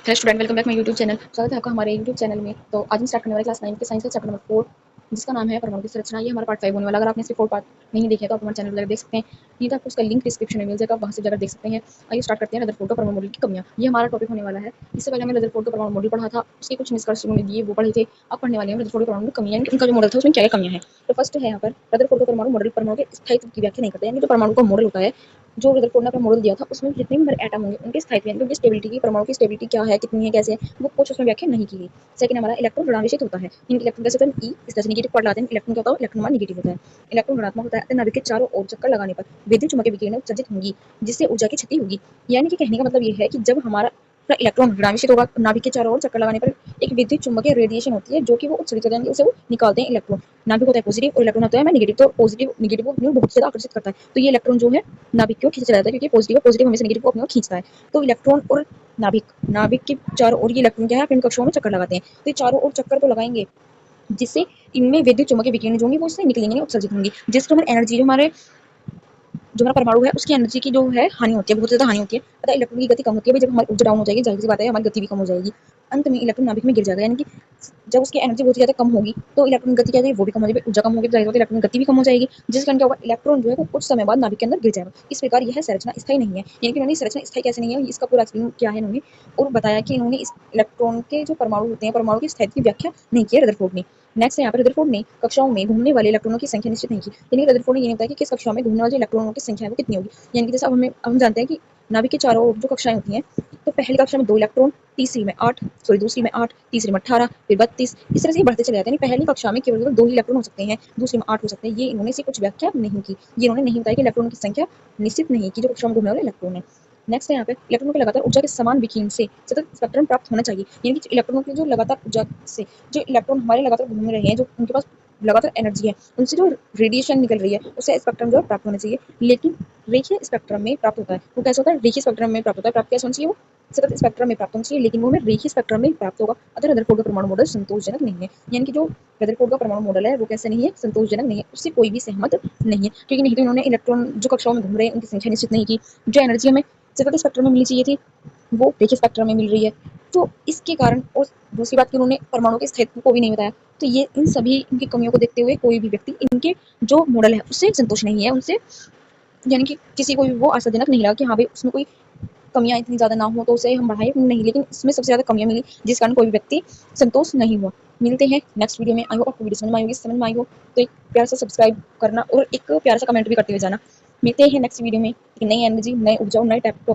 Hello student, welcome back my YouTube channel. स्वागत है आपका हमारे यूट्यूब चैनल में। तो आज हम स्टार्ट करने वाले क्लास 9 के साइंस का चैप्टर नंबर 4, जिसका नाम है परमाणु की संरचना। ये हमारा पार्ट 5 होने वाला। अगर आपने इसके 4 पार्ट नहीं देखे तो आप हमारे चैनल पर जाकर देख सकते हैं, नहीं तो आपको उसका लिंक डिस्क्रिप्शन में मिल जाएगा, आप वहाँ से जाकर देख सकते हैं। आइए स्टार्ट करते हैं रदरफोर्ड का परमाणु मॉडल की कमियाँ। ये हमारा टॉपिक होने वाला है। इससे पहले हमने रदरफोर्ड का परमाणु मॉडल पढ़ा था, उसके कुछ निष्कर्ष उन्होंने दिए वो पढ़े थे। अब पढ़ने वाले हैं रदरफोर्ड के परमाणु की कमियाँ, उनका जो मॉडल था उसमें क्या क्या कमियाँ हैं। तो फर्स्ट है यहाँ पर रदरफोर्ड का परमाणु मॉडल परमाणु के स्थायित्व की व्याख्या नहीं करता है। यानी जो परमाणु का मॉडल होता है, जो रदरफोर्ड ने अपना मॉडल दिया था, उसमें जितने भी हमारे एटम होंगे उनके स्थायित्व यानी उनकी स्टेबिलिटी की, परमाणु की स्टेबिलिटी क्या है, कितनी है, कैसे है, वो कुछ उसमें व्याख्या नहीं की गई। सेकंड हमारा इलेक्ट्रॉन ऋणावेशित होता है। इन इलेक्ट्रॉन कैसे होता है, ई इस तरह से नेगेटिव पार्ट लाते हैं। इलेक्ट्रॉन क्या होता है, इलेक्ट्रॉन हमारा नेगेटिव होता है। इलेक्ट्रॉन ऋणात्मक होता है। नाभिक के चारों ओर चक्कर लगाने पर विद्युत चुम्बकीय विकिरण उत्सर्जित होंगी, जिससे ऊर्जा की क्षति होगी। यानी कि कहने का मतलब ये है कि जब हमारा इलेक्ट्रॉन ऋणावेशित होगा, नाभिक के चारों ओर चक्कर लगाने पर एक विद्युत चुम्बकीय रेडिएशन होती है, जो कि वो उत्सर्जित हो जाएंगे, उसे वो निकालते हैं इलेक्ट्रॉन। नाभिक होता है पॉजिटिव और इलेक्ट्रॉन होता है नेगेटिव। तो पॉजिटिव नेगेटिव को अपनी ओर बहुत ज्यादा आकर्षित करता है। तो ये इलेक्ट्रॉन जो है नाभिक की ओर खींचा जाता है, क्योंकि पॉजिटिव पॉजिटिव हमेशा नेगेटिव को अपनी ओर खींचता है। तो इलेक्ट्रॉन और नाभिक नाभिक के चारों ओर ये इलेक्ट्रॉन क्या है, अपनी कक्षाओं में चक्कर लगाते हैं। तो ये चारों ओर चक्कर तो लगाएंगे, जिससे इनमें विद्युत चुम्बकीय विकिरण जो होंगी वो इससे निकलेंगे, उत्सर्जित होंगी, जिससे हमारी एनर्जी जो हमारा परमाणु है उसकी एनर्जी की जो है हानि होती है, बहुत ज़्यादा हानि होती है। पता है इलेक्ट्रॉन की गति कम होती है, जब हमारी ऊर्जा डाउन हो जाएगी, जाहिर सी बात है हमारी गति भी कम हो जाएगी। अंत में इलेक्ट्रॉन नाभिक में गिर जाएगा, यानी कि जब उसकी एनर्जी बहुत ज़्यादा कम होगी तो इलेक्ट्रॉन गति क्या है वो भी कम हो जाएगी, ऊर्जा कम होगी तो जाहिर बात है इलेक्ट्रॉन गति भी कम हो जाएगी, जिस कारण क्या होगा, इलेक्ट्रॉन जो है वो कुछ समय बाद नाभिक के अंदर गिर जाएगा। इस प्रकार यह संरचना स्थायी नहीं है। यानी कि इन्होंने संरचना स्थायी कैसे नहीं है, इसका पूरा एक्सप्लेन किया है इन्होंने, और बताया कि इन्होंने इस इलेक्ट्रॉन के जो परमाणु होते हैं, परमाणु की स्थायित्व की व्याख्या नहीं की है रदरफोर्ड ने। नेक्स्ट है यहाँ पर रदरफोर्ड ने कक्षाओं में घूमने वाले इलेक्ट्रॉनों की संख्या निश्चित नहीं की। यानी रदरफोर्ड ने ये नहीं बताया कि किस कक्षा में घूमने वाले इलेक्ट्रॉनों की संख्या है वो कितनी होगी। यानी कि जैसे अब हम जानते हैं कि नाभिक के चारों ओर जो कक्षाएं होती हैं, तो पहली कक्षा में 2 इलेक्ट्रॉन, तीसरी में 8, सॉरी दूसरी में 8, तीसरी में 18, फिर 32, इस तरह से ये बढ़ते चले जाते हैं। पहली कक्षा में केवल 2 ही इलेक्ट्रॉन हो सकते हैं, दूसरी में 8 हो सकते हैं। ये इन्होंने से कुछ व्याख्या नहीं की। ये इन्होंने नहीं बताया कि इलेक्ट्रॉनों की संख्या निश्चित नहीं की जो कक्षा में घूमने वाले इलेक्ट्रॉन है। नेक्स्ट है यहाँ पे इलेक्ट्रॉनों के लगातार ऊर्जा के समान विकिरण से सतत स्पेक्ट्रम प्राप्त होना चाहिए। यानी कि इलेक्ट्रॉनों की जो लगातार ऊर्जा से, जो इलेक्ट्रॉन हमारे लगातार घूम रहे हैं, जो उनके पास लगातार एनर्जी है, उनसे जो रेडिएशन निकल रही है उससे स्पेक्ट्रम जो है प्राप्त होना चाहिए। लेकिन रेखीय स्पेक्ट्रम में प्राप्त होता है। वो कैसे होता है, रेखीय स्पेक्ट्रम में प्राप्त होता है। प्राप्त कैसे होना चाहिए, वो सतत स्पेक्ट्रम में प्राप्त होना चाहिए, लेकिन वो हमें रेखीय स्पेक्ट्रम में प्राप्त होगा। अतः रदरफोर्ड का परमाणु मॉडल संतोषजनक नहीं है। यानी कि जो रदरफोर्ड का परमाणु मॉडल है वो कैसे नहीं है, संतोषजनक नहीं है, उससे कोई भी सहमत नहीं है। क्योंकि नहीं तो इन्होंने इलेक्ट्रॉन जो कक्षाओं में घूम रहे हैं उनकी संख्या निश्चित नहीं की। जो एनर्जी हमें सतत स्पेक्ट्रम में मिलनी चाहिए थी वो रेखीय स्पेक्ट्रम में मिल रही है। तो इसके कारण, और दूसरी बात कि उन्होंने परमाणु के स्थायित्व को भी नहीं बताया। तो ये इन सभी इनकी कमियों को देखते हुए कोई भी व्यक्ति इनके जो मॉडल है उससे संतुष्ट नहीं है, उनसे यानी कि किसी को भी वो आशाजनक नहीं लगा कि हाँ भाई उसमें कोई कमियां इतनी ज़्यादा ना हो तो उसे हम बढ़ाएं, नहीं, लेकिन इसमें सबसे ज़्यादा कमियां मिली, जिस कारण कोई भी व्यक्ति संतोष नहीं हुआ। मिलते हैं नेक्स्ट वीडियो में। आई होप आपको वीडियो समझ में आई होगी। समझ में आई हो तो एक प्यार से सब्सक्राइब करना और एक प्यार सा कमेंट भी करते हुए जाना। मिलते हैं नेक्स्ट वीडियो में एक नई एनर्जी, नए ऊर्जा और नए टाइप